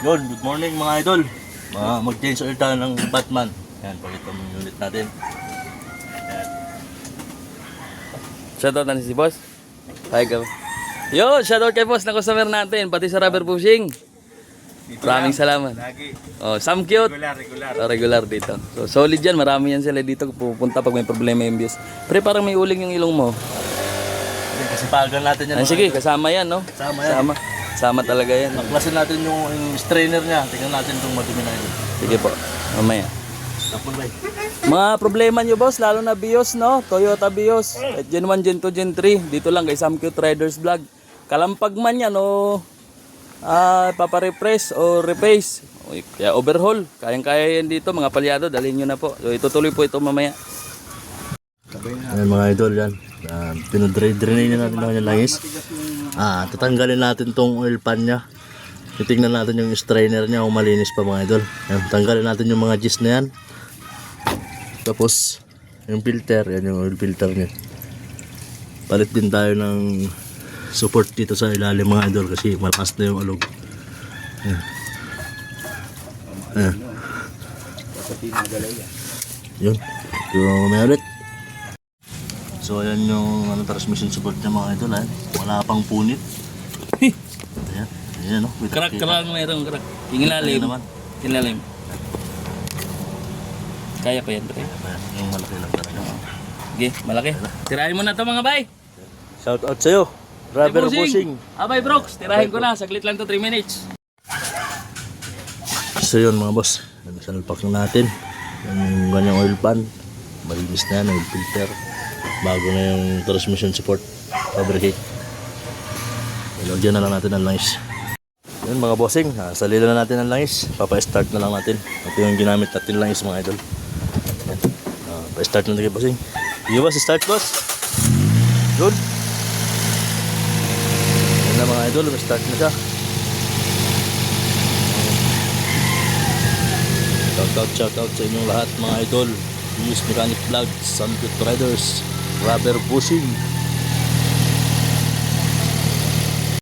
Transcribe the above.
Yun, good morning mga idol. Mag-change oil tayo ng Batman. Yan, palitan mo yung unit natin. Yan. Shoutout na si boss. Hi ka. Yo, shoutout kay boss na customer natin, pati sa rubber bushing. Maraming salamat. Lagi. Oh, Sam cute. Regular. Regular dito. So solid yan, marami yan sila dito pupunta pag may problema yung views. Pre, parang may uling yung ilong mo. Kasi pagan natin yan. Ay, sige, kasama yan, no? Kasama yan. Kasama talaga yan. Baklasin natin yung strainer niya. Tingnan natin itong madumi na ito. Sige po, mamaya. Tapos bay. Mga problema nyo boss, lalo na BIOS, no? Toyota BIOS, Gen 1, Gen 2, Gen 3. Dito lang kay Sam Cute Riders Vlog. Kalampag man yan, o paparefresh o replace. Kaya overhaul, kayang-kaya yan dito. Mga palyado, dalhin nyo na po. So itutuloy po ito mamaya. Ayan mga idol yan. Pinodre-drain na natin yung langis. Tatanggalin natin tong oil pan niya. Titingnan natin yung strainer niya kung malinis pa mga idol. Ayan, tanggalin natin yung mga gis na yan. Tapos yung filter, yan yung oil filter niya. Palit din tayo ng support dito sa ilalim mga idol kasi malakas na yung alog. Ayan. Ayan. Yun. Yung may ulit. So ayan yung transmission support niya mga idol. Wala pang punit. Ayan. Ayan no. Crack mayroong crack. Tinglalim. Tinglalim. Kaya pa yan, pre. Ayan, yung malaki lang talaga. Okay, malaki. Tirahin mo na to mga bay. Shout out sa'yo. Rubber bushing. Abay Brooks, tirahin ko na. Saglit lang to, 3 minutes. So yun mga boss. Salpak na natin. Yung ganyang oil pan. Malinis na yan. Oil filter. Bago na yung transmission support. Fabricate. Ilagyan na lang natin ang langis. Yun mga bossing. Salila na natin ang langis. Papa-start na lang natin. Ito yung ginamit natin langis mga idol. Yan. Pa-start na natin bossing. Yung boss, start boss. Good. Yan na mga idol. Start na siya. Shoutout sa inyong lahat mga idol. Use Mechanic Vlog, Sam Cute Riders, Rubber Bushing.